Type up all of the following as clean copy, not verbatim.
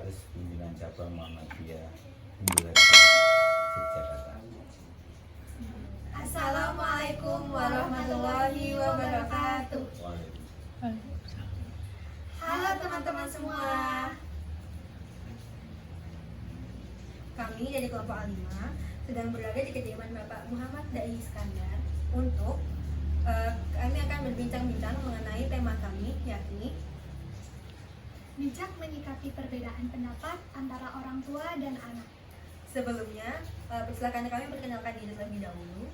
Sekretaris Pimpinan Cabang Muhammadiyah Bumbularjo, Yogyakarta. Assalamualaikum warahmatullahi wabarakatuh. Halo teman-teman semua. Kami dari kelompok A5 sedang berada di kediaman Bapak Muhammad Dai Iskandar untuk kami akan berbincang-bincang mengenai tema kami, yakni bijak menyikapi perbedaan pendapat antara orang tua dan anak. sebelumnya. Persilakan kami perkenalkan diri terlebih dahulu.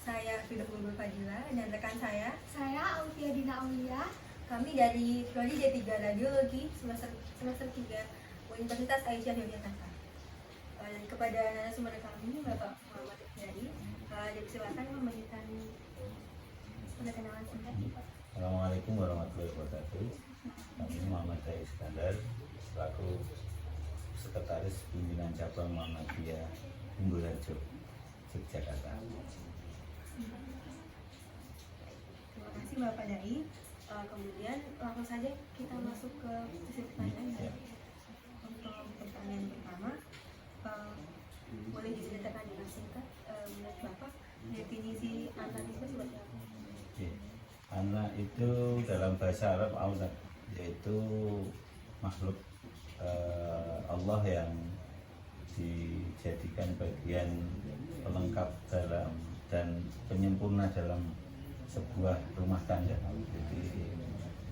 Saya Firdaus Fadila dan rekan saya. Saya Aulia Dina Aulia. Kami dari Prodi D3 Radiologi semester 3 Universitas Aisyah Yogyakarta. Dan kepada narasumber kami Bapak Muhammad Dai, silakan memberikan perkenalan singkat. Assalamualaikum warahmatullahi wabarakatuh. Kami Muhammad Dai Iskandar selaku Sekretaris Pimpinan Cabang Muhammadiyah Bumbularjo, Yogyakarta. Terima kasih Bapak Dai. Kemudian langsung saja kita masuk ke sesi pertanyaan. Ya. Untuk pertanyaan pertama, boleh diceritakan dengan singkat menurut Bapak definisi anak itu seperti apa? Oke. Anak itu dalam bahasa Arab aulad, yaitu makhluk Allah yang dijadikan bagian pelengkap dalam dan penyempurna dalam sebuah rumah tangga. Jadi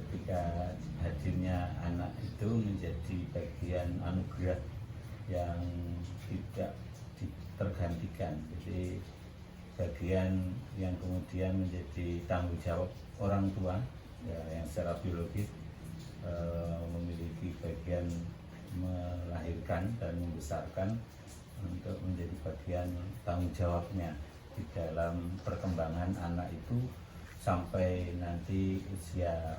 ketika hadirnya anak itu menjadi bagian anugerah yang tidak tergantikan. Jadi bagian yang kemudian menjadi tanggung jawab orang tua ya, yang secara biologis memiliki bagian melahirkan dan membesarkan untuk menjadi bagian tanggung jawabnya di dalam perkembangan anak itu sampai nanti usia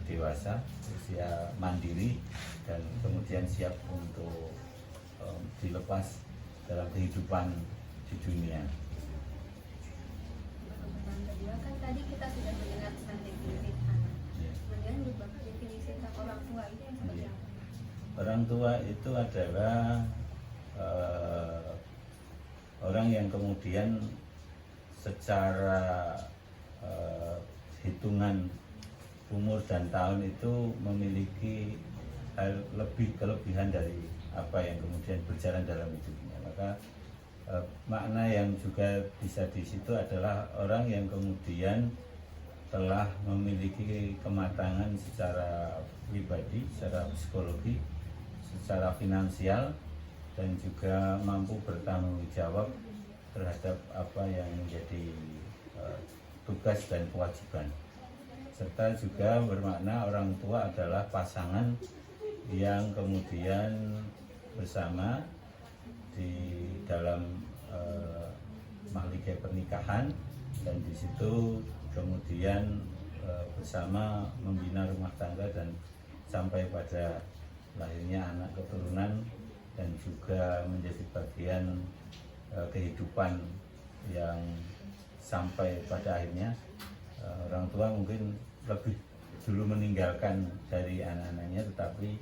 dewasa, usia mandiri dan kemudian siap untuk dilepas dalam kehidupan di dunia. Pertanyaan kedua kan tadi kita sudah mendengar tentang definisi anak. Ya. Kemudian menurut Bapak definisi tentang orang tua itu yang seperti Ya. apa? Orang tua itu adalah orang yang kemudian secara hitungan umur dan tahun itu memiliki kelebihan dari apa yang kemudian berjalan dalam hidupnya. Maka makna yang juga bisa di situ adalah orang yang kemudian telah memiliki kematangan secara pribadi, secara psikologi, secara finansial, dan juga mampu bertanggung jawab terhadap apa yang menjadi tugas dan kewajiban. Serta juga bermakna orang tua adalah pasangan yang kemudian bersama di dalam mahligai pernikahan dan di situ kemudian bersama membina rumah tangga dan sampai pada lahirnya anak keturunan dan juga menjadi bagian kehidupan yang sampai pada akhirnya orang tua mungkin lebih dulu meninggalkan dari anak-anaknya tetapi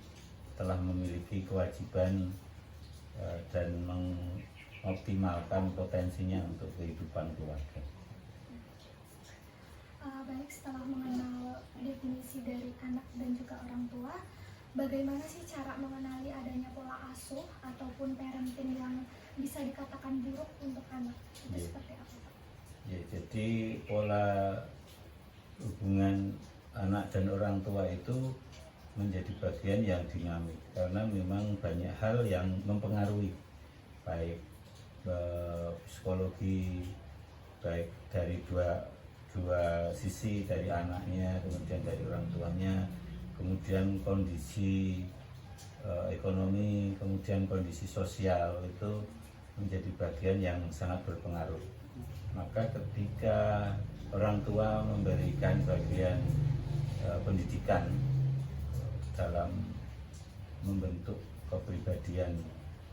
telah memiliki kewajiban dan mengoptimalkan potensinya untuk kehidupan keluarga. Baik, setelah mengenal definisi dari anak dan juga orang tua, bagaimana sih cara mengenali adanya pola asuh ataupun parenting yang bisa dikatakan buruk untuk anak? Itu Ya. seperti apa, Pak? Ya, jadi pola hubungan anak dan orang tua itu menjadi bagian yang dinamik karena memang banyak hal yang mempengaruhi baik psikologi, baik dari dua sisi, dari anaknya kemudian dari orang tuanya, kemudian kondisi ekonomi, kemudian kondisi sosial itu menjadi bagian yang sangat berpengaruh. Maka ketika orang tua memberikan bagian pendidikan dalam membentuk kepribadian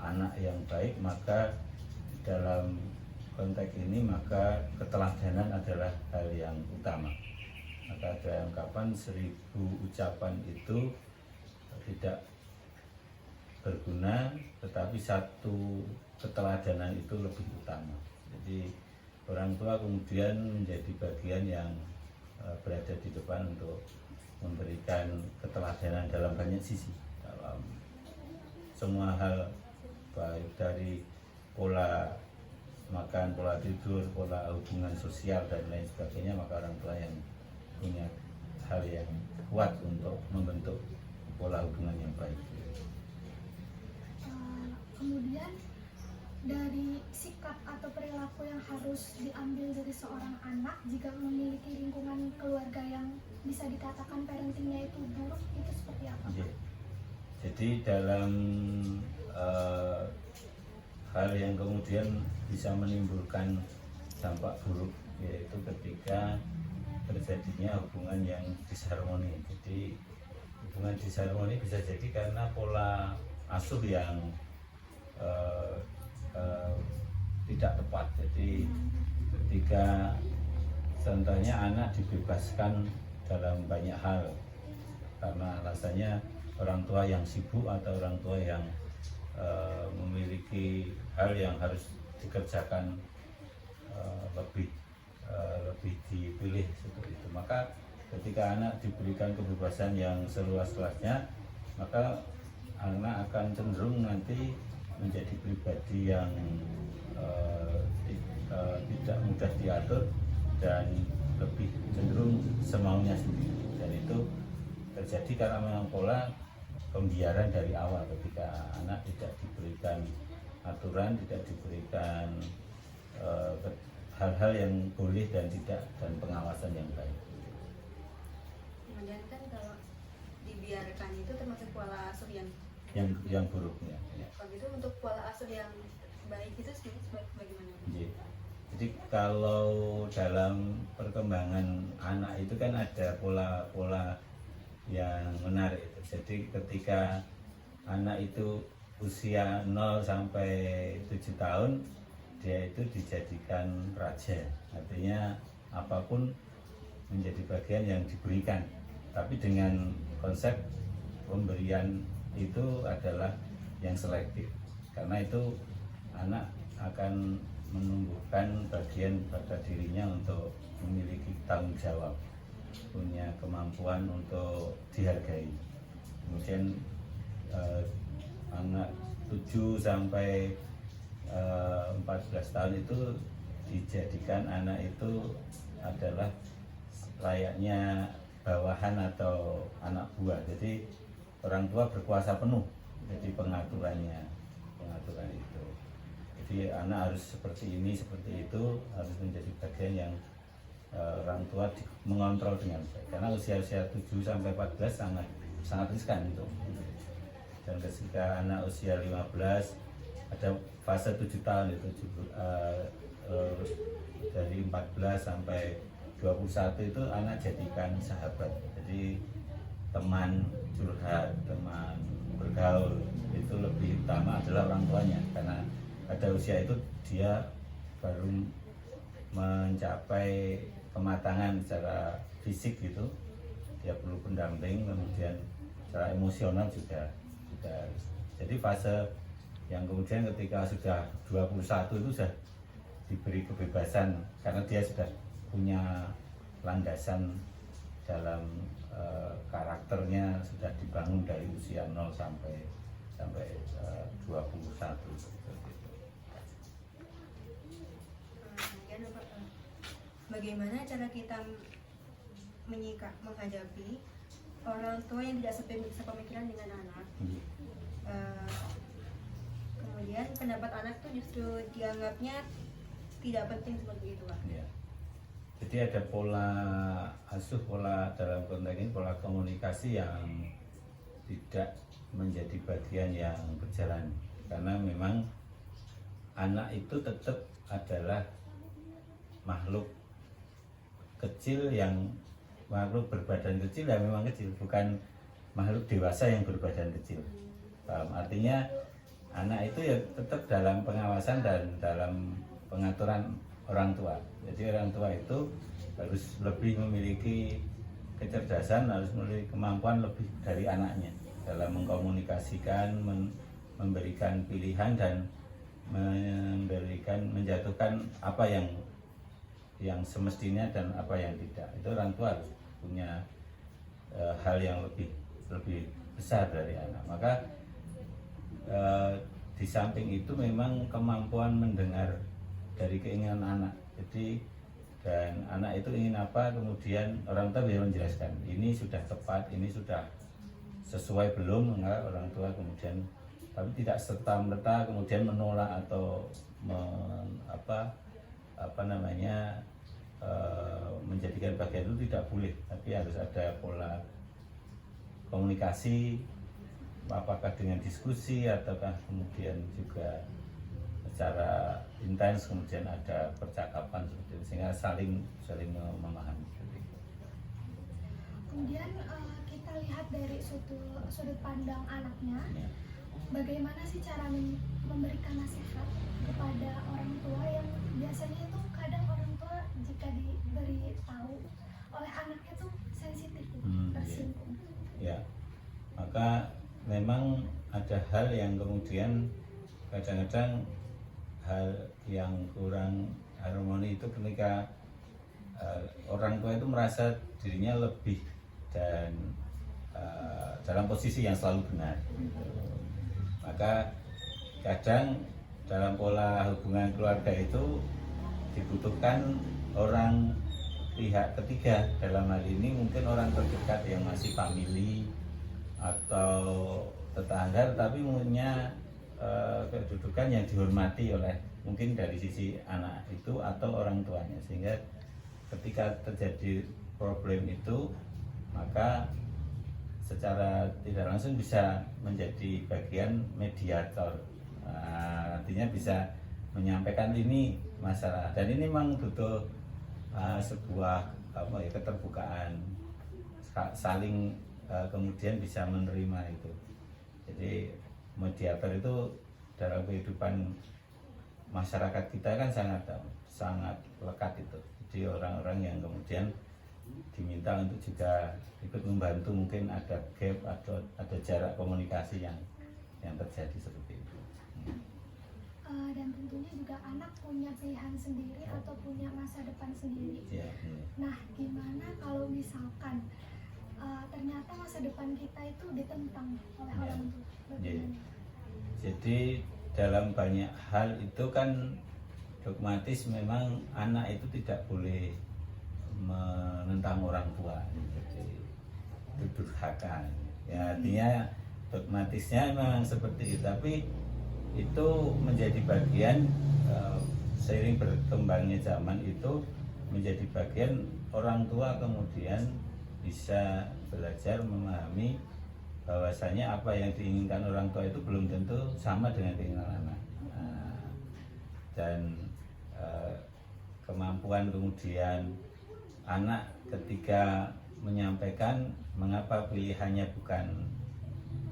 anak yang baik, maka dalam konteks ini maka keteladanan adalah hal yang utama. Maka ada ungkapan 1000 ucapan itu tidak berguna, tetapi satu keteladanan itu lebih utama. Jadi orang tua kemudian menjadi bagian yang berada di depan untuk memberikan keteladanan dalam banyak sisi, dalam semua hal, baik dari pola makan, pola tidur, pola hubungan sosial dan lain sebagainya. Maka orang tua yang punya hal yang kuat untuk membentuk pola hubungan yang baik. Kemudian dari sikap atau perilaku yang harus diambil dari seorang anak jika memiliki lingkungan keluarga yang bisa dikatakan parentingnya itu buruk, itu seperti apa? Ya. Jadi dalam hal yang kemudian bisa menimbulkan dampak buruk, yaitu ketika terjadinya hubungan yang disharmoni. Jadi hubungan disharmoni bisa jadi karena pola asuh yang tidak tepat. Jadi ketika contohnya anak dibebaskan dalam banyak hal karena alasannya orang tua yang sibuk atau orang tua yang memiliki hal yang harus dikerjakan lebih dipilih seperti itu, maka ketika anak diberikan kebebasan yang seluas-luasnya, maka anak akan cenderung nanti menjadi pribadi yang tidak mudah diatur dan lebih cenderung semaunya sendiri. Dan itu terjadi karena memang pola pembiaran dari awal, ketika anak tidak diberikan aturan, tidak diberikan hal-hal yang boleh dan tidak, dan pengawasan yang baik. Kemudian kan kalau dibiarkan itu termasuk pola asuh yang buruknya. Ya. Kalau gitu untuk pola asuh yang baik itu bagaimana? Ya. Jadi kalau dalam perkembangan anak itu kan ada pola-pola yang menarik. Jadi ketika anak itu usia 0 sampai 7 tahun, dia itu dijadikan raja. Artinya apapun menjadi bagian yang diberikan. Tapi dengan konsep pemberian itu adalah yang selektif. Karena itu anak akan menumbuhkan bagian pada dirinya untuk memiliki tanggung jawab, punya kemampuan untuk dihargai. Kemudian anak 7 sampai 14 tahun itu dijadikan anak itu adalah layaknya bawahan atau anak buah. Jadi orang tua berkuasa penuh, jadi pengaturan itu. Jadi anak harus seperti ini, seperti itu, harus menjadi bagian yang orang tua mengontrol dengan baik. Karena usia-usia 7 sampai 14 sangat riskan itu. Dan ketika anak usia 15, ada fase 7 tahun itu dari 14 sampai 21 itu anak jadikan sahabat. Jadi teman curhat, teman bergaul itu lebih utama adalah orang tuanya, karena pada usia itu dia baru mencapai kematangan secara fisik gitu, dia perlu pendamping, kemudian secara emosional juga. Jadi fase yang kemudian ketika sudah 21 itu sudah diberi kebebasan karena dia sudah punya landasan dalam karakternya, sudah dibangun dari usia 0 sampai 21 seperti itu. Bagaimana cara kita menghadapi orang tua yang tidak sepemikiran dengan anak? Kemudian pendapat anak tuh justru dianggapnya tidak penting seperti itu, Pak. Ya. Jadi ada pola asuh, pola dalam konteks ini pola komunikasi yang tidak menjadi bagian yang berjalan, karena memang anak itu tetap adalah makhluk kecil, yang makhluk berbadan kecil yang memang kecil, bukan makhluk dewasa yang berbadan kecil. Artinya anak itu ya tetap dalam pengawasan dan dalam pengaturan orang tua. Jadi orang tua itu harus lebih memiliki kecerdasan, harus memiliki kemampuan lebih dari anaknya dalam mengkomunikasikan, memberikan pilihan dan menjatuhkan apa yang semestinya dan apa yang tidak. Itu orang tua harus punya hal yang lebih besar dari anak. Maka di samping itu memang kemampuan mendengar dari keinginan anak. Jadi dan anak itu ingin apa, kemudian orang tua bisa menjelaskan ini sudah tepat, ini sudah sesuai belum, enggak, orang tua kemudian, tapi tidak serta merta kemudian menolak atau menjadikan bagian itu tidak boleh, tapi harus ada pola komunikasi, apakah dengan diskusi ataukah kemudian juga secara intens, kemudian ada percakapan seperti itu, sehingga saling memahami. Kemudian kita lihat dari sudut pandang anaknya, Ya. bagaimana sih cara memberikan nasihat kepada orang tua yang biasanya itu kadang orang tua jika diberi tahu oleh anaknya tuh sensitif, tersinggung. Ya, maka memang ada hal yang kemudian kadang-kadang hal yang kurang harmoni itu ketika orang tua itu merasa dirinya lebih dan dalam posisi yang selalu benar gitu. Maka kadang dalam pola hubungan keluarga itu dibutuhkan orang pihak ketiga, dalam hal ini mungkin orang terdekat yang masih famili atau tetangga, tapi punya kedudukan yang dihormati oleh mungkin dari sisi anak itu atau orang tuanya, sehingga ketika terjadi problem itu maka secara tidak langsung bisa menjadi bagian mediator. Artinya bisa menyampaikan ini masalah, dan ini memang butuh sebuah keterbukaan, saling kemudian bisa menerima itu. Jadi mediator itu dalam kehidupan masyarakat kita kan sangat lekat itu. Jadi orang-orang yang kemudian diminta untuk juga ikut membantu, mungkin ada gap atau ada jarak komunikasi yang terjadi seperti itu. Dan tentunya juga anak punya pilihan sendiri atau punya masa depan sendiri. Ya. Nah, gimana kalau misalkan ternyata masa depan kita itu ditentang oleh orang tua? Bagaimana? Jadi dalam banyak hal itu kan dogmatis, memang anak itu tidak boleh menentang orang tua. Jadi itu durhaka. Ya, artinya dogmatisnya memang seperti itu, tapi itu menjadi bagian seiring berkembangnya zaman itu menjadi bagian orang tua kemudian bisa belajar memahami bahwasanya apa yang diinginkan orang tua itu belum tentu sama dengan keinginan anak. Dan kemampuan kemudian anak ketika menyampaikan mengapa pilihannya bukan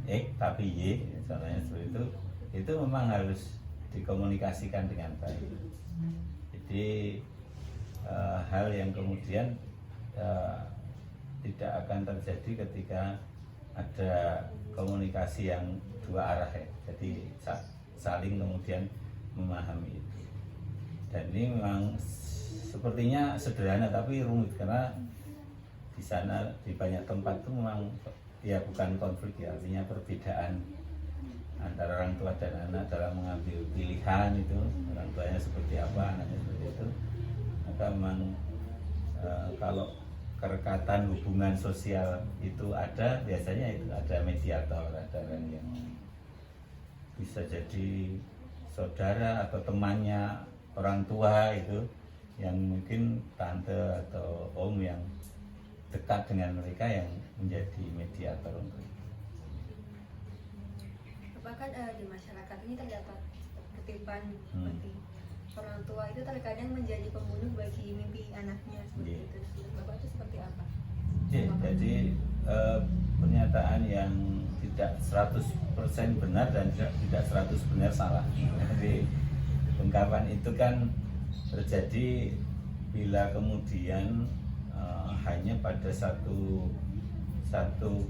X tapi Y, misalnya seperti itu memang harus dikomunikasikan dengan baik. Jadi hal yang kemudian tidak akan terjadi ketika ada komunikasi yang dua arah ya. Jadi saling kemudian memahami itu. Dan ini memang sepertinya sederhana tapi rumit, karena di sana di banyak tempat itu memang ya bukan konflik ya, artinya perbedaan antara orang tua dan anak dalam mengambil pilihan itu, orang tuanya seperti apa, anaknya seperti itu. Maka memang kalau kerekatan hubungan sosial itu ada, biasanya itu ada mediator, ada orang yang bisa jadi saudara atau temannya orang tua itu, yang mungkin tante atau om yang dekat dengan mereka yang menjadi mediator untuk. Bahkan di masyarakat ini terdapat kutipan seperti orang tua itu terkadang menjadi pembunuh bagi mimpi anaknya seperti itu. Bapak itu seperti apa? Jadi pernyataan yang tidak 100% benar dan tidak 100% benar salah. Jadi ungkapan itu kan terjadi bila kemudian hanya pada satu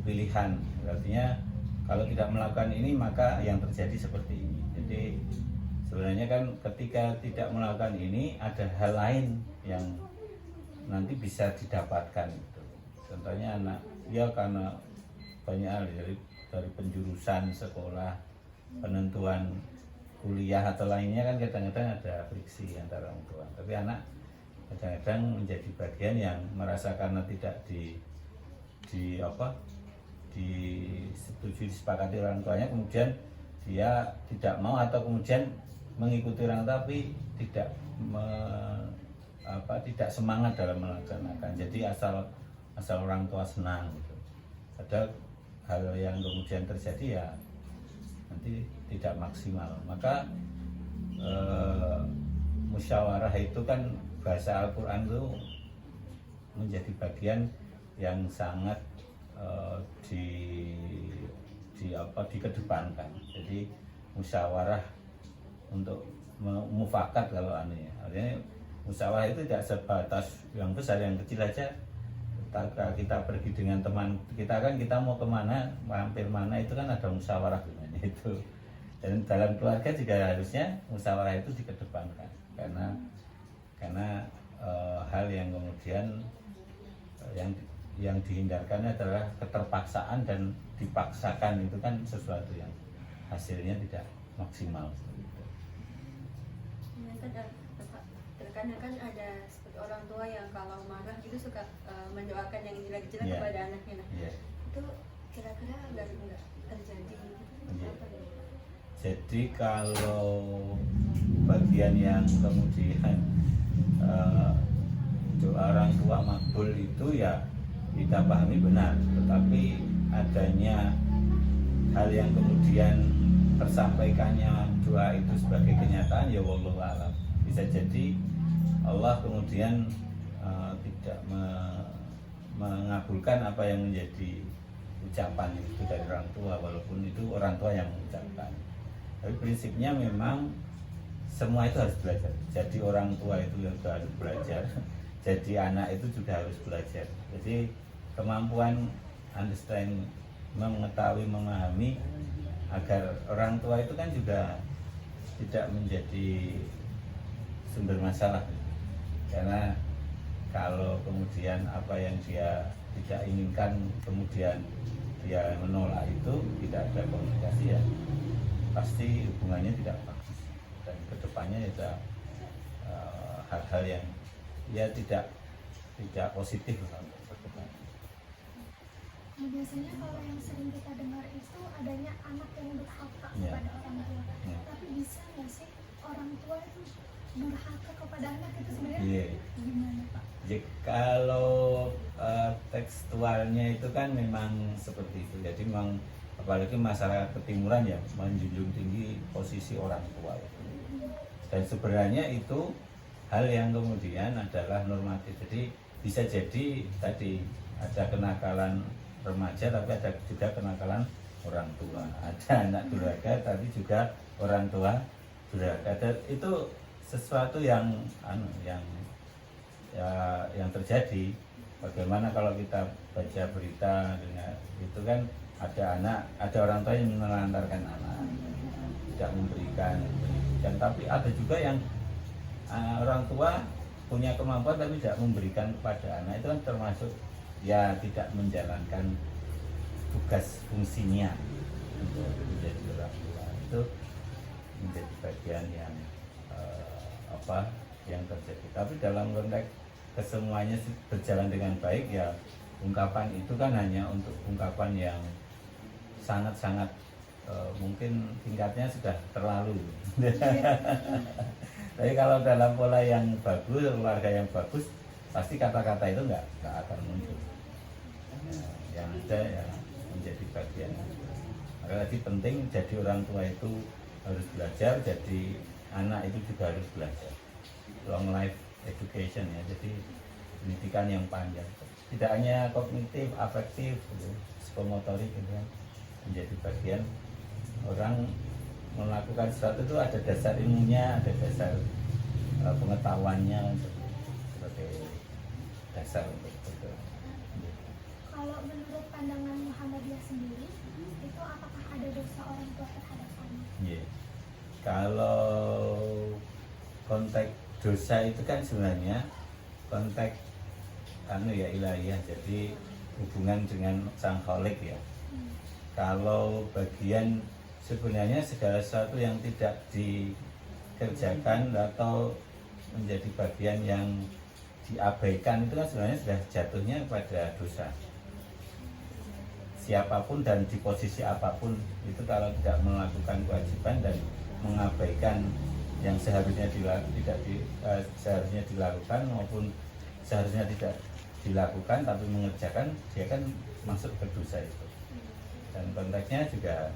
pilihan. Artinya kalau tidak melakukan ini maka yang terjadi seperti ini. Jadi sebenarnya kan ketika tidak melakukan ini ada hal lain yang nanti bisa didapatkan gitu. Contohnya anak dia karena banyak hal dari penjurusan sekolah, penentuan kuliah atau lainnya kan kadang-kadang ada friksi antara orang tua. Tapi anak kadang-kadang menjadi bagian yang merasa karena tidak disetujui, disepakati orang tuanya, kemudian dia tidak mau atau kemudian mengikuti orang tapi tidak tidak semangat dalam melaksanakan. Jadi asal orang tua senang gitu. Ada hal yang kemudian terjadi ya nanti tidak maksimal. Maka musyawarah itu kan bahasa Al-Quran itu menjadi bagian yang sangat dikedepankan. Jadi musyawarah untuk mufakat kalau aneh. Artinya musyawarah itu tidak sebatas yang besar, yang kecil aja. Kita pergi dengan teman kita kan, kita mau kemana, mampir mana itu kan ada musyawarah gimana itu. Dan dalam keluarga juga harusnya musyawarah itu dikedepankan karena hal yang kemudian yang dihindarkan adalah keterpaksaan, dan dipaksakan itu kan sesuatu yang hasilnya tidak maksimal. Ya, terkadang kan ada seperti orang tua yang kalau marah itu suka mendoakan yang jelek-jelek kepada anaknya. Itu kira-kira nggak terjadi gitu? Apa ya? Jadi kalau bagian yang kemudian doa orang tua makbul itu ya kita pahami benar, tetapi adanya hal yang kemudian tersampaikannya doa itu sebagai kenyataan ya wallahu a'lam. Bisa jadi Allah kemudian tidak mengabulkan apa yang menjadi ucapan itu dari orang tua, walaupun itu orang tua yang mengucapkan. Tapi prinsipnya memang semua itu harus belajar. Jadi orang tua itu juga harus belajar, jadi anak itu juga harus belajar. Jadi kemampuan understand, mengetahui, memahami, agar orang tua itu kan juga tidak menjadi sumber masalah. Karena kalau kemudian apa yang dia tidak inginkan kemudian dia menolak, itu tidak ada komunikasi, ya pasti hubungannya tidak bagus, dan kedepannya ya hal-hal yang ya tidak positif untuk kedepannya. Nah, biasanya kalau yang sering kita dengar itu adanya anak yang durhaka kepada orang tua. Tapi bisa nggak sih orang tua itu durhaka kepada anak itu sebenarnya gimana Pak? Jadi kalau tekstualnya itu kan memang seperti itu. Jadi memang apalagi masyarakat ketimuran ya menjunjung tinggi posisi orang tua itu. Dan sebenarnya itu hal yang kemudian adalah normatif. Jadi bisa jadi tadi ada kenakalan remaja, tapi ada juga kenakalan orang tua. Ada anak durhaka, tapi juga orang tua durhaka. Dan itu sesuatu yang terjadi. Bagaimana kalau kita baca berita dengan itu kan ada orang tua yang menelantarkan anak, tidak memberikan. Dan tapi ada juga yang orang tua punya kemampuan tapi tidak memberikan kepada anak. Itu kan termasuk ya tidak menjalankan tugas fungsinya untuk menjadi orang tua. Itu menjadi bagian yang yang terjadi. Tapi dalam konteks kesemuanya berjalan dengan baik, ya ungkapan itu kan hanya untuk ungkapan yang sangat-sangat mungkin tingkatnya sudah terlalu. Tapi kalau dalam pola yang bagus, keluarga yang bagus, pasti kata-kata itu nggak akan muncul. Yang ada ya menjadi bagian. Maka tadi penting jadi orang tua itu harus belajar, jadi anak itu juga harus belajar. Long life education ya, jadi pendidikan yang panjang. Tidak hanya kognitif, afektif, psikomotorik gitu kan, menjadi bagian. Orang melakukan sesuatu itu ada dasar ilmunya, ada dasar pengetahuannya sebagai dasar untuk Kalau menurut pandangan Muhammadiyah sendiri, itu apakah ada dosa orang tua terhadap anak? Iya. Kalau konteks dosa itu kan sebenarnya konteks ilahiyah, jadi hubungan dengan sang khalik ya. Kalau bagian sebenarnya segala sesuatu yang tidak dikerjakan atau menjadi bagian yang diabaikan itu kan sebenarnya sudah jatuhnya pada dosa. Siapapun dan di posisi apapun itu kalau tidak melakukan kewajiban dan mengabaikan yang seharusnya seharusnya dilakukan maupun seharusnya tidak dilakukan tapi mengerjakan, dia kan masuk ke dosa itu. Dan konteksnya juga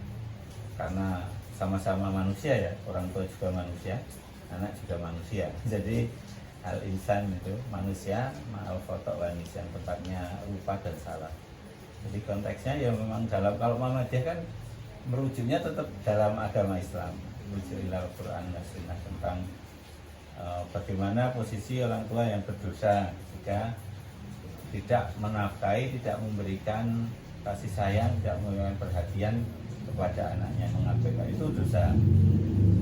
karena sama-sama manusia ya, orang tua juga manusia, anak juga manusia. Jadi al insan itu manusia, ma'al khotok wa nisyan, tempatnya lupa dan salah. Jadi konteksnya ya memang dalam, kalau Muhammadiyah kan merujuknya tetap dalam agama Islam, merujuk ila Quran dan Sunnah tentang bagaimana posisi orang tua yang berdosa jika tidak menafkahi, tidak memberikan kasih sayang, tidak memberikan perhatian kepada anaknya, mengabaikan, itu dosa.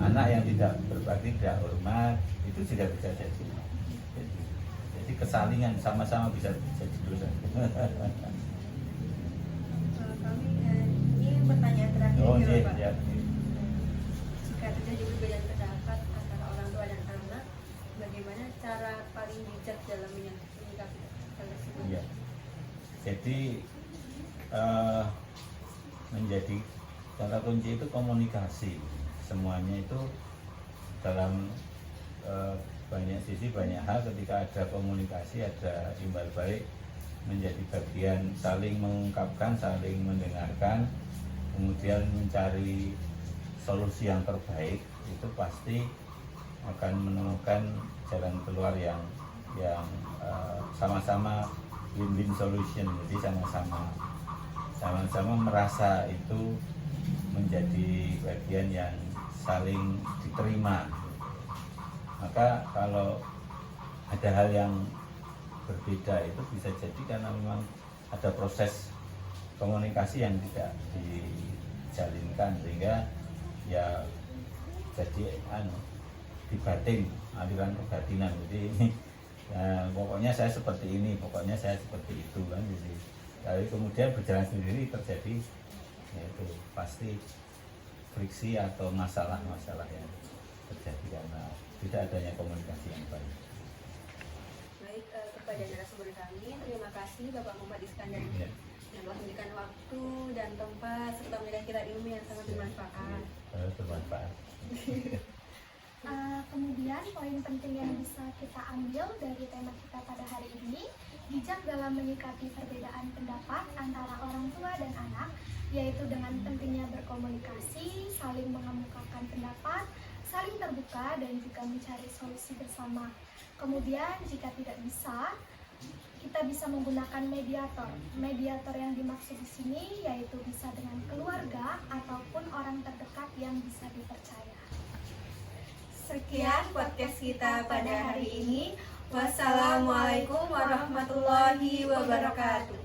Anak yang tidak berbakti, tidak hormat, itu juga bisa jadi kesalingan, sama-sama bisa jadi dosa. Kami ini pertanyaan terakhir Oh ya, iya, Pak. ya. Jika terjadi perbedaan pendapat antara orang tua dan anak, bagaimana cara paling bijak dalam menyikapi hal tersebut? Iya. Jadi menjadi kata kunci itu komunikasi. Semuanya itu dalam banyak sisi, banyak hal, ketika ada komunikasi, ada imbal balik, menjadi bagian saling mengungkapkan, saling mendengarkan, kemudian mencari solusi yang terbaik, itu pasti akan menemukan jalan keluar yang sama-sama win-win solution. Jadi sama-sama merasa itu menjadi bagian yang saling diterima. Maka kalau ada hal yang berbeda itu bisa jadi karena memang ada proses komunikasi yang tidak dijalinkan, sehingga ya jadi dibatin, aliran kebatinan. Jadi ini ya, pokoknya saya seperti ini, pokoknya saya seperti itu kan. Jadi lalu kemudian berjalan sendiri terjadi, yaitu pasti friksi atau masalah-masalah yang terjadi karena tidak adanya komunikasi yang baik. Baik, kepada narasumber kami, terima kasih Bapak Muhammad Iskandar Ya. yang telah memberikan waktu dan tempat serta memberikan kita ilmu yang sangat bermanfaat. Bermanfaat. Kemudian poin penting yang bisa kita ambil dari tema kita pada hari ini, bijak dalam menyikapi perbedaan pendapat antara orang tua dan anak, yaitu dengan pentingnya berkomunikasi, saling mengemukakan pendapat, saling terbuka, dan juga mencari solusi bersama. Kemudian jika tidak bisa, kita bisa menggunakan mediator. Mediator yang dimaksud di sini yaitu bisa dengan keluarga ataupun orang terdekat yang bisa dipercaya. Sekian podcast kita pada hari ini. Wassalamualaikum warahmatullahi wabarakatuh.